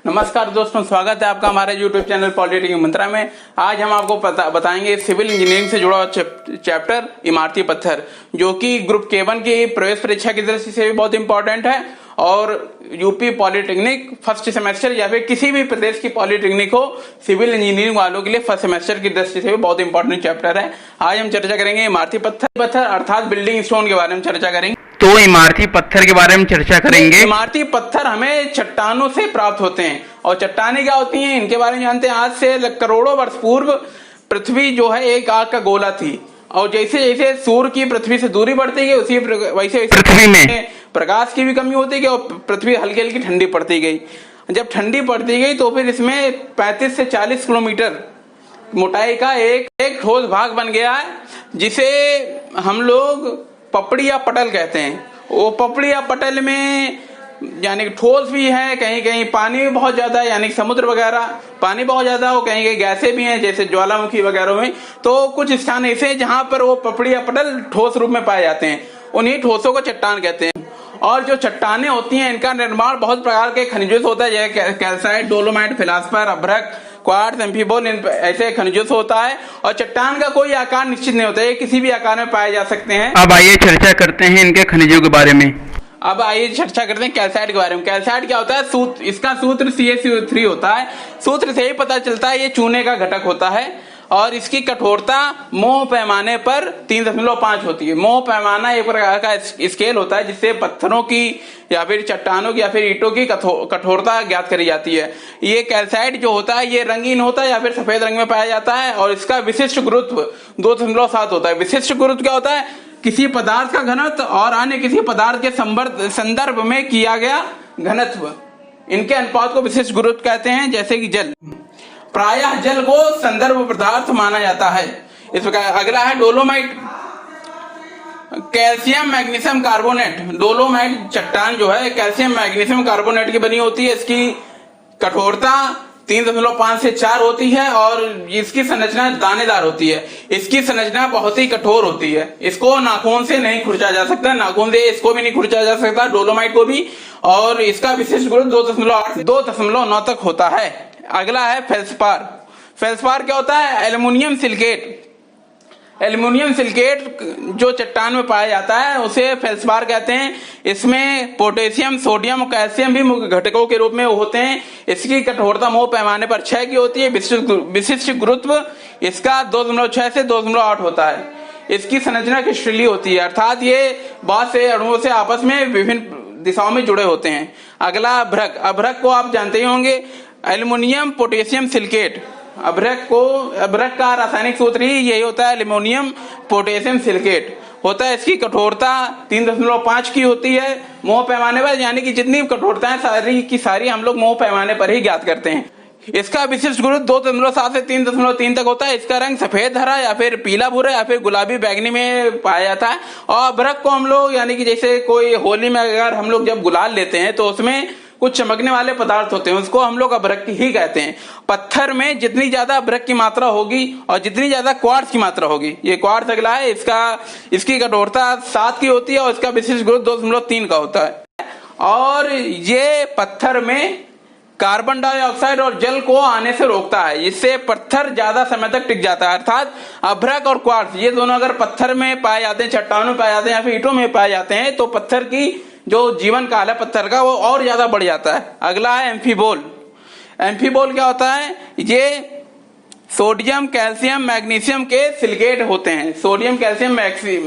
नमस्कार दोस्तों, स्वागत है आपका हमारे YouTube चैनल पॉलिटेक्निक मंत्रा में। आज हम आपको बताएंगे सिविल इंजीनियरिंग से जुड़ा चैप्टर इमारती पत्थर, जो कि ग्रुप K1 की प्रवेश परीक्षा की दृष्टि से भी बहुत इंपॉर्टेंट है और यूपी पॉलिटेक्निक फर्स्ट सेमेस्टर या फिर किसी भी प्रदेश की पॉलिटेक्निक हो, सिविल इंजीनियरिंग वालों के लिए फर्स्ट सेमेस्टर की दृष्टि से भी बहुत इंपॉर्टेंट चैप्टर है। आज हम चर्चा करेंगे इमारती पत्थर अर्थात बिल्डिंग स्टोन के बारे में चर्चा करेंगे। तो इमारती पत्थर के बारे में चर्चा करेंगे। इमारती पत्थर हमें चट्टानों से प्राप्त होते हैं और चट्टानें क्या होती हैं इनके बारे में जानते हैं। आज से करोड़ों वर्ष पूर्व पृथ्वी जो है एक आग का गोला थी और जैसे जैसे सूर्य की पृथ्वी से दूरी बढ़ती गई उसी वैसे पृथ्वी में प्रकाश की भी कमी होती गई और पृथ्वी हल्की हल्की ठंडी पड़ती गई। जब ठंडी पड़ती गई तो फिर इसमें 35 से 40 किलोमीटर मोटाई का एक ठोस भाग बन गया है, जिसे हम लोग पपड़ी या पटल कहते हैं। वो पपड़ी या पटल में यानी ठोस भी है, कहीं कहीं पानी भी बहुत ज्यादा है, यानी समुद्र वगैरह पानी बहुत ज्यादा हो, कहीं कहीं गैसें भी हैं जैसे ज्वालामुखी वगैरह में। तो कुछ स्थान ऐसे हैं जहां पर वो पपड़ी या पटल ठोस रूप में पाए जाते हैं, उन्हीं ठोसों को चट्टान कहते हैं। और जो चट्टानें होती हैं इनका निर्माण बहुत प्रकार के खनिजों से होता है, जैसे कैल्साइट, डोलोमाइट, फिलास्पर, अभ्रक, क्वार्ट्ज, एम्फीबोल, ऐसे खनिजों से होता है। और चट्टान का कोई आकार निश्चित नहीं होता है, ये किसी भी आकार में पाए जा सकते हैं। अब आइए चर्चा करते हैं इनके खनिजों के बारे में। अब आइए चर्चा करते हैं कैल्साइट के बारे में। कैल्साइट क्या होता है? इसका सूत्र CaCO3 होता है। सूत्र से ही पता चलता है ये चूने का घटक होता है और इसकी कठोरता मोह पैमाने पर 3.5 होती है। मोह पैमाना एक प्रकार का स्केल होता है जिससे पत्थरों की या फिर चट्टानों की या फिर ईंटों की कठोरता ज्ञात करी जाती है। ये कैल्साइट जो होता है ये रंगीन होता है या फिर सफेद रंग में पाया जाता है और इसका विशिष्ट गुरुत्व 2.7 होता है। विशिष्ट गुरुत्व क्या होता है? किसी पदार्थ का घनत्व और अन्य किसी पदार्थ के संदर्भ में किया गया घनत्व, इनके अनुपात को विशिष्ट गुरुत्व कहते हैं। जैसे कि जल, प्रायः जल को संदर्भ पदार्थ माना जाता है। इस प्रकार अगला है dolomite. Calcium magnesium carbonate, dolomite चट्टान जो है कैल्शियम मैग्नीशियम कार्बोनेट की बनी होती है। इसकी कठोरता 3.5 से 4 होती है और इसकी संरचना दानेदार होती है। इसकी संरचना बहुत ही कठोर होती है, इसको नाखून से नहीं खुरचा जा सकता, नाखून से इसको भी नहीं खुरचा जा सकता, डोलोमाइट को भी। और इसका विशिष्ट गुरुत्व 2.8 से 2.9 तक होता है। अगला है फेल्सपार। फेल्सपार क्या होता है? Aluminium silicate. एल्युमिनियम सिलिकेट जो चट्टान में पाया जाता है उसे फेल्सपार कहते हैं। इसमें पोटेशियम, सोडियम और कैल्शियम भी मुख्य घटकों के रूप में होते हैं। इसकी कठोरता मोह पैमाने पर 6 की होती है। विशिष्ट गुरुत्व इसका 2.6 से 2.8 होता है। इसकी संरचना क्रिस्टलीय होती है, अर्थात ये बहुत से अणुओं से आपस में विभिन्न दिशाओं में जुड़े होते हैं। अगला अभ्रक। अभ्रक को आप जानते ही होंगे, एल्युमिनियम पोटेशियम सिलिकेट। अभ्रक का रासायनिक सूत्र ही यही होता है, एल्युमिनियम पोटेशियम सिलिकेट होता है। इसकी कठोरता 3.5 की होती है मोह पैमाने पर, यानी कि जितनी कठोरता है सारी की सारी हम लोग मोह पैमाने पर ही ज्ञात करते हैं। इसका विशिष्ट गुरुत्व 2.7 से 3.3 तक होता है। इसका रंग सफेद हरा या फिर पीला भूरा या फिर गुलाबी बैंगनी में पाया जाता है। और अभ्रक को हम लोग यानी कि जैसे कोई होली में अगर हम लोग जब गुलाल लेते हैं तो उसमें कुछ चमकने वाले पदार्थ होते हैं, उसको हम लोग अभ्रक ही कहते हैं। पत्थर में जितनी ज्यादा अभ्रक की मात्रा होगी और जितनी ज्यादा क्वार्ट्ज की मात्रा होगी, ये क्वार्ट्ज अगला है, इसकी कठोरता 7 की होती है और इसका विशिष्ट गुरुत्व 2.3 का होता है। और ये पत्थर में कार्बन डाइऑक्साइड और जल को आने से रोकता है, जिससे पत्थर ज्यादा समय तक टिक जाता है। अर्थात अभ्रक और क्वार्ट्ज ये दोनों अगर पत्थर में पाए जाते हैं, चट्टानों में पाए जाते हैं या फिर ईंटों में पाए जाते हैं तो पत्थर की जो जीवन काल है पत्थर का वो और ज्यादा बढ़ जाता है। अगला है एम्फीबोल। एम्फीबोल क्या होता है? ये सोडियम, कैल्शियम, मैग्नीशियम के सिलिकेट होते हैं। सोडियम, कैल्शियम,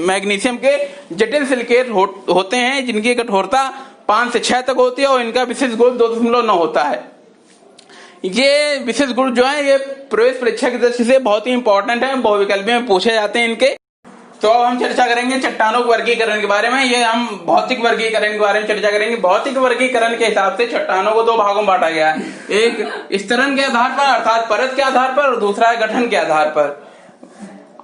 मैग्नीशियम के जटिल सिलिकेट होते हैं जिनकी कठोरता 5 से 6 तक होती है और इनका विशिष्ट गुरुत्व 2.9 होता है। ये विशिष्ट गुरुत्व जो है ये प्रवेश परीक्षा की दृष्टि से बहुत ही इंपॉर्टेंट है, बहुविकल्पी में पूछे जाते हैं इनके। तो अब हम चर्चा करेंगे चट्टानों के वर्गीकरण के बारे में। ये हम भौतिक वर्गीकरण के बारे में चर्चा करेंगे। भौतिक वर्गीकरण के हिसाब से चट्टानों को 2 भागों में बांटा गया है, एक स्तरण के आधार पर अर्थात परत के आधार पर और दूसरा है गठन के आधार पर।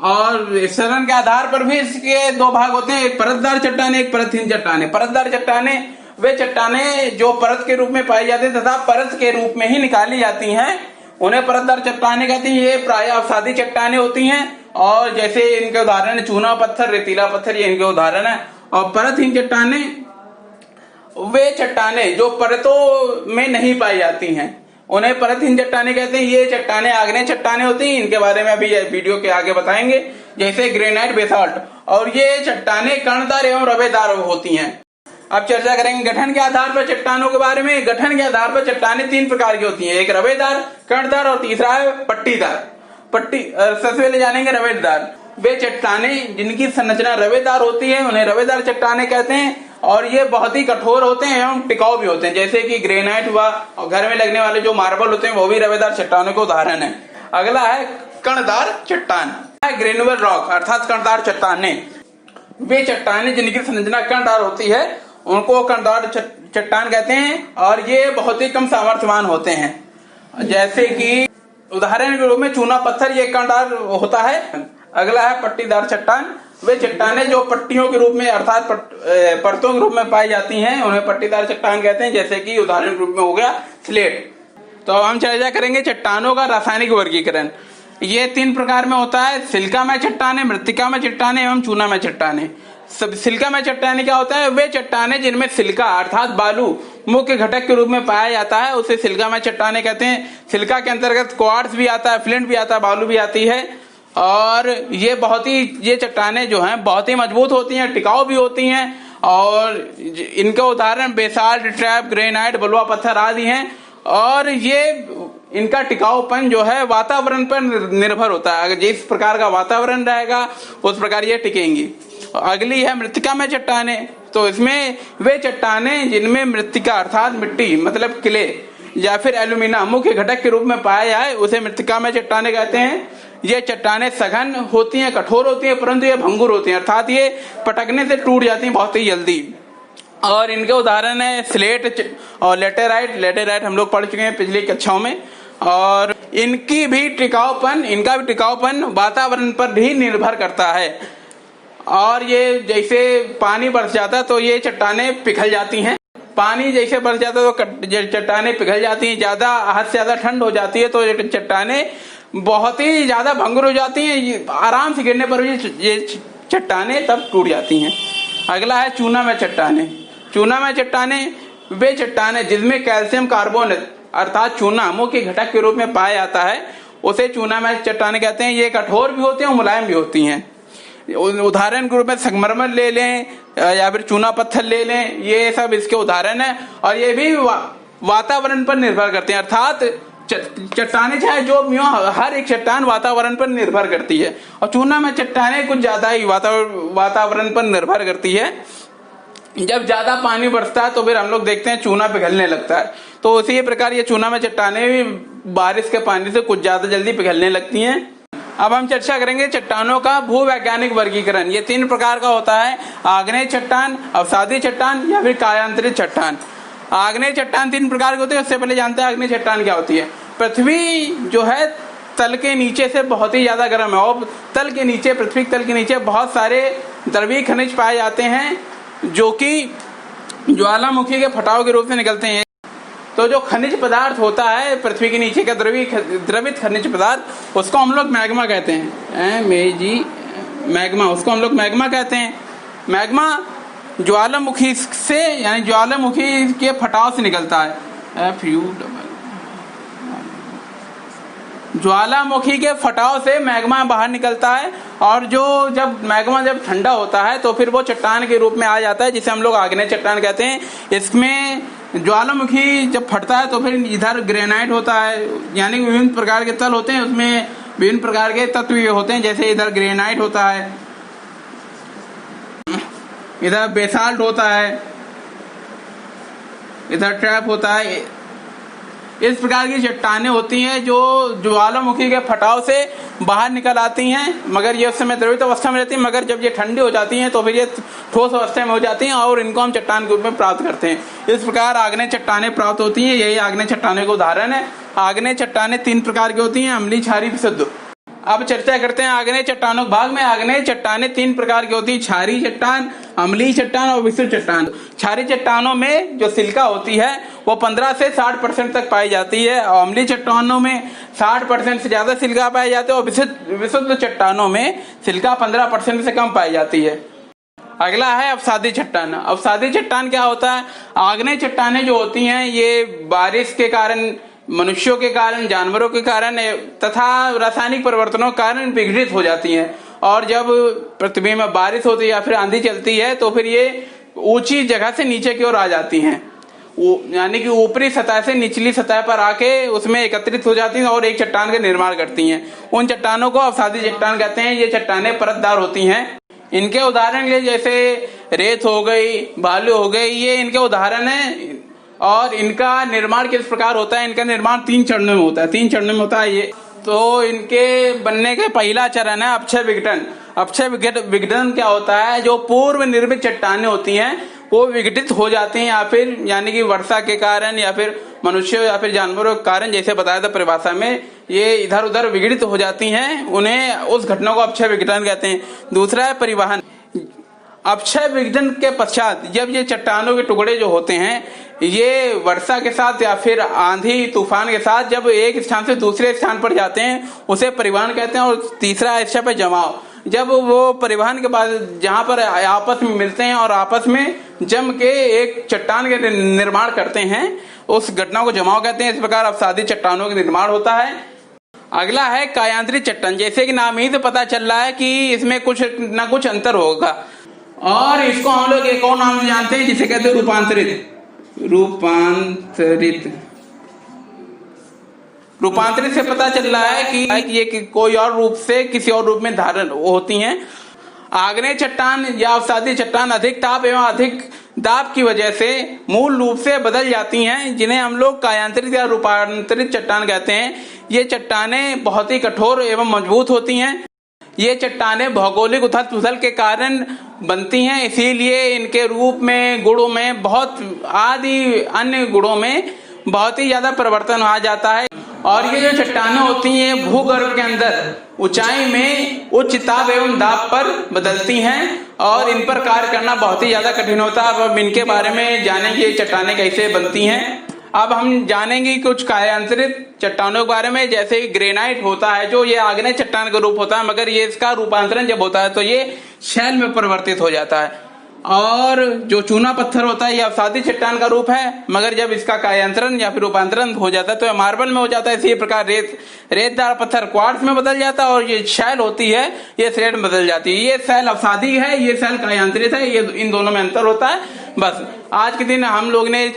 और स्तरण के आधार पर भी इसके 2 भाग होते हैं, एक परतदार चट्टाने, एक परतहीन चट्टाने। परतदार चट्टाने वे चट्टाने जो परत के रूप में पाई जाती है तथा परत के रूप में ही निकाली जाती हैं, उन्हें परतदार चट्टाने कहते हैं। ये प्राय अवसादी चट्टाने होती हैं और जैसे इनके उदाहरण है चूना पत्थर, रेतीला पत्थर, ये इनके उदाहरण है। और परतहीन चट्टाने वे चट्टाने जो परतों में नहीं पाई जाती हैं, उन्हें परतहीन चट्टाने कहते हैं। ये चट्टाने आग्नेय चट्टाने होती हैं, इनके बारे में अभी वीडियो के आगे बताएंगे, जैसे ग्रेनाइट, बेसाल्ट। और ये चट्टाने कर्णधार एवं रवेदार होती हैं। अब चर्चा करेंगे गठन के आधार पर चट्टानों के बारे में। गठन के आधार पर चट्टाने 3 प्रकार की होती हैं, एक रवेदार, कर्णधार और तीसरा है पट्टीदार। सबसे पहले जानेंगे रवेदार। वे चट्टाने जिनकी संरचना रवेदार होती है उन्हें रवेदार चट्टाने कहते हैं और ये बहुत ही कठोर होते हैं एवं टिकाऊ भी होते हैं, जैसे कि ग्रेनाइट हुआ और घर में लगने वाले जो मार्बल होते हैं वो भी रवेदार चट्टानों के उदाहरण है। अगला है कर्णधार चट्टान, ग्रेनुलर रॉक अर्थात कर्णधार चट्टाने। वे चट्टाने जिनकी संरचना कर्णधार होती है उनको कर्णधार चट्टान कहते हैं और ये बहुत ही कम सामर्थ्यवान होते हैं, जैसे कि उदाहरण के रूप में चूना पत्थर, ये कर्णधार होता है। अगला है पट्टीदार चट्टान। वे चट्टाने जो पट्टियों के रूप में अर्थात परतों के रूप में पाई जाती हैं उन्हें पट्टीदार चट्टान कहते हैं, जैसे कि उदाहरण के रूप में हो गया स्लेट। तो अब हम चर्चा करेंगे चट्टानों का रासायनिक वर्गीकरण। ये 3 प्रकार में होता है, सिलिकामय चट्टाने, मृत्तिकामय चट्टाने एवं चूनामय चट्टाने। सिलिकामय चट्टाने क्या होता है? वे चट्टाने जिनमें सिलिका अर्थात बालू मुख्य घटक के रूप में पाया जाता है उसे सिलिकामय चट्टाने कहते हैं। सिलिका के अंतर्गत क्वार्ट्ज भी आता है, फ्लिंट भी आता है, बालू भी आती है। और ये चट्टाने जो हैं बहुत ही मजबूत होती हैं, टिकाऊ भी होती हैं और इनके उदाहरण बेसाल्ट, ट्रैप, ग्रेनाइट, बलुआ पत्थर आदि हैं। और ये इनका टिकाऊपन जो है वातावरण पर निर्भर होता है, अगर जिस प्रकार का वातावरण रहेगा उस प्रकार ये टिकेंगी। अगली है मृत्तिकामय चट्टाने। तो इसमें वे चट्टाने जिनमें मृत्तिका अर्थात मिट्टी मतलब क्ले या फिर एल्यूमिना मुख्य घटक के रूप में पाया जाए उसे मृत्तिकामय चट्टाने कहते हैं। ये चट्टाने सघन होती हैं, कठोर होती हैं, परंतु ये भंगुर होती हैं अर्थात ये पटकने से टूट जाती हैं बहुत ही जल्दी। और इनके उदाहरण है स्लेट और लेटेराइट। लेटेराइट हम लोग पढ़ चुके हैं पिछली कक्षाओं में। और इनका भी टिकाऊपन वातावरण पर भी निर्भर करता है। और ये जैसे पानी बरस जाता है तो ये चट्टाने पिघल जाती हैं। पानी जैसे बरस जाता है तो चट्टाने पिघल जाती हैं। ज्यादा हद से ज्यादा ठंड हो जाती है तो चट्टाने बहुत ही ज्यादा भंगुर हो जाती हैं, आराम से गिरने पर ये चट्टाने तब टूट जाती हैं। अगला है चूनामय चट्टाने। चूनामय चट्टाने वे चट्टाने जिसमें कैल्शियम कार्बोनेट अर्थात चूना मुख्य घटक के रूप में पाया जाता है उसे चूनामय चट्टाने कहते हैं। ये कठोर भी होते हैं और मुलायम भी होती हैं। उदाहरण के रूप में संगमरमर ले लें या फिर चूना पत्थर ले लें, ये सब इसके उदाहरण है। और ये भी वातावरण पर निर्भर करते हैं अर्थात चट्टाने चाहे जो भी हो हर एक चट्टान वातावरण पर निर्भर करती है। और चूना में चट्टाने कुछ ज्यादा ही वातावरण पर निर्भर करती है। जब ज्यादा पानी बरसता है तो फिर हम लोग देखते हैं चूना पिघलने लगता है। तो उसी प्रकार ये चूना में चट्टाने भी बारिश के पानी से कुछ ज्यादा जल्दी पिघलने लगती हैं। अब हम चर्चा करेंगे चट्टानों का भूवैज्ञानिक वर्गीकरण। ये 3 प्रकार का होता है, आग्नेय चट्टान, अवसादी चट्टान या फिर कायांतरित चट्टान। आग्नेय चट्टान 3 प्रकार की होती है। उससे पहले जानते हैं आग्नेय चट्टान क्या होती है। पृथ्वी जो है तल के नीचे से बहुत ही ज्यादा गर्म है और तल के नीचे, पृथ्वी तल के नीचे बहुत सारे द्रवीय खनिज पाए जाते हैं जो कि ज्वालामुखी के फटाव के रूप से निकलते हैं। तो जो खनिज पदार्थ होता है पृथ्वी के नीचे का द्रवित खनिज पदार्थ उसको हम लोग मैग्मा कहते हैं। मैग्मा, उसको हम लोग मैग्मा कहते हैं। मैग्मा ज्वालामुखी से यानी ज्वालामुखी के फटाव से निकलता है। ज्वालामुखी के फटाव से मैग्मा बाहर निकलता है और जब मैग्मा ठंडा होता है तो फिर वो चट्टान के रूप में आ जाता है जिसे हम लोग आग्नेय चट्टान कहते हैं। इसमें ज्वालामुखी जब फटता है तो फिर इधर ग्रेनाइट होता है, यानी विभिन्न प्रकार के तल होते हैं, उसमें विभिन्न प्रकार के तत्व होते हैं। जैसे इधर ग्रेनाइट होता है, इधर बेसाल्ट होता है, इधर ट्रैप होता है। इस प्रकार की चट्टानें होती हैं जो ज्वालामुखी के फटाव से बाहर निकल आती हैं, मगर ये उस समय द्रवित अवस्था में रहती हैं। मगर जब ये ठंडी हो जाती हैं तो फिर ये ठोस अवस्था में हो जाती हैं और इनको हम चट्टान के रूप में प्राप्त करते हैं। इस प्रकार आग्नेय चट्टानें प्राप्त होती हैं। यही आग्नेय चट्टाने का उदाहरण है। आग्नेय चट्टानें 3 प्रकार की होती हैं, अम्लीय, क्षारीय, विशुद्ध। अब चर्चा करते हैं आग्नेय चट्टानों के भाग में। आग्नेय चट्टानें 3 प्रकार की होती हैं, क्षारीय चट्टान, अम्लीय चट्टान और विसुर चट्टान। क्षारीय चट्टानों में जो सिलिका होती है वो 15 से 60% तक पाई जाती है, और अम्लीय चट्टानों में 60% से ज्यादा सिलिका पाई जाती है, और विशुद्ध चट्टानों में सिलिका 15% से कम पाई जाती है। अगला है अवसादी चट्टान। अवसादी चट्टान क्या होता है? आग्नेय चट्टानें जो होती हैं ये बारिश के कारण, मनुष्यों के कारण, जानवरों के कारण तथा रासायनिक परिवर्तनों के कारण विघटित हो जाती हैं, और जब पृथ्वी में बारिश होती है या फिर आंधी चलती है तो फिर ये ऊंची जगह से नीचे की ओर आ जाती हैं, यानी कि ऊपरी सतह से निचली सतह पर आके उसमें एकत्रित हो जाती हैं और एक चट्टान का निर्माण करती हैं। उन चट्टानों को अवसादी चट्टान कहते हैं। ये चट्टानें परतदार होती हैं। इनके उदाहरण के जैसे रेत हो गई, बालू हो गई, ये इनके उदाहरण हैं। और इनका निर्माण किस प्रकार होता है? इनका निर्माण 3 चरणों में होता है। 3 चरणों में होता है ये। तो इनके बनने का पहला चरण है अक्षय विघटन। अक्षय विघटन क्या होता है? जो पूर्व निर्मित चट्टानें होती हैं वो विघटित हो जाती हैं, या फिर यानी कि वर्षा के कारण या फिर मनुष्यों या फिर जानवरों के कारण, जैसे बताया था परिभाषा में, ये इधर उधर विघटित हो जाती हैं। उन्हें, उस घटना को अक्षय विघटन कहते हैं। दूसरा है परिवहन। अक्षय विघटन के पश्चात जब ये चट्टानों के टुकड़े जो होते हैं ये वर्षा के साथ या फिर आंधी तूफान के साथ जब एक स्थान से दूसरे स्थान पर जाते हैं उसे परिवहन कहते हैं। और तीसरा हिस्सा पे जमाव। जब वो परिवहन के बाद जहां पर आपस में मिलते हैं और आपस में जम के एक चट्टान के निर्माण करते हैं, उस घटना को जमाव कहते हैं। इस प्रकार अवसादी चट्टानों का निर्माण होता है। अगला है कायांतरित चट्टान। जैसे कि नाम ही से पता चल रहा है कि इसमें कुछ न कुछ अंतर होगा, और इसको हम लोग एक और नाम जानते हैं जिसे कहते हैं रूपांतरित। रूपांतरित से पता चल रहा है कि ये कोई और रूप से किसी और रूप में धारण होती हैं। आग्नेय चट्टान या अवसादी चट्टान अधिक ताप एवं अधिक दाब की वजह से मूल रूप से बदल जाती हैं, जिन्हें हम लोग कायांतरित या रूपांतरित चट्टान कहते हैं। ये चट्टानें बहुत ही कठोर एवं मजबूत होती हैं। ये चट्टानें भौगोलिक उथल पुथल के कारण बनती हैं, इसीलिए इनके रूप में, गुणों में, बहुत आदि अन्य गुणों में बहुत ही ज्यादा परिवर्तन आ जाता है। और ये जो चट्टानें होती हैं भूगर्भ के अंदर ऊंचाई में उच्च ताप एवं दाब पर बदलती हैं, और इन पर कार्य करना बहुत ही ज्यादा कठिन होता है। अब हम इनके बारे में जानेंगे चट्टानें कैसे बनती हैं। अब हम जानेंगे कुछ कायांतरित चट्टानों के बारे में। जैसे ग्रेनाइट होता है जो ये आग्नेय चट्टान का रूप होता है, मगर ये इसका रूपांतरण जब होता है तो ये शैल में परिवर्तित हो जाता है। और जो चूना पत्थर होता है ये अवसादी चट्टान का रूप है, मगर जब इसका कायांतरण या फिर रूपांतरण हो जाता है तो ये मार्बल में हो जाता है। इसी प्रकार रेतदार पत्थर क्वार्ट्ज में बदल जाता है, और ये शैल होती है ये श्लेट में बदल जाती है। ये शैल अवसादी है, ये शैल कायांतरित है। ये इन दोनों में अंतर होता है। बस आज के दिन हम लोग ने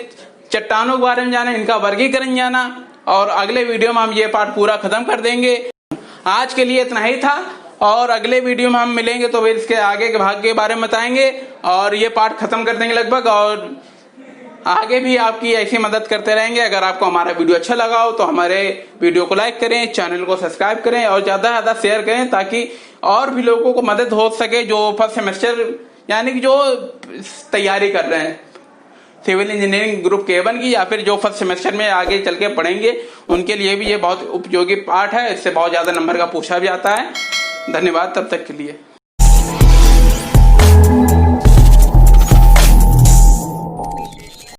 चट्टानों के बारे में जाना, इनका वर्गीकरण जाना, और अगले वीडियो में हम ये पार्ट पूरा खत्म कर देंगे। आज के लिए इतना ही था, और अगले वीडियो में हम मिलेंगे तो इसके आगे के भाग के बारे में बताएंगे, और ये पार्ट खत्म कर देंगे लगभग। और आगे भी आपकी ऐसी मदद करते रहेंगे। अगर आपको हमारा वीडियो अच्छा लगा हो तो हमारे वीडियो को लाइक करें, चैनल को सब्सक्राइब करें, और ज्यादा से ज्यादा शेयर करें, ताकि और भी लोगों को मदद हो सके जो फर्स्ट सेमेस्टर यानी कि जो तैयारी कर रहे हैं सिविल इंजीनियरिंग ग्रुप K1 की, या फिर जो फर्स्ट सेमेस्टर में आगे चल के पढ़ेंगे, उनके लिए भी ये बहुत उपयोगी पार्ट है। इससे बहुत ज्यादा नंबर का पूछा भी जाता है। धन्यवाद तब तक के लिए।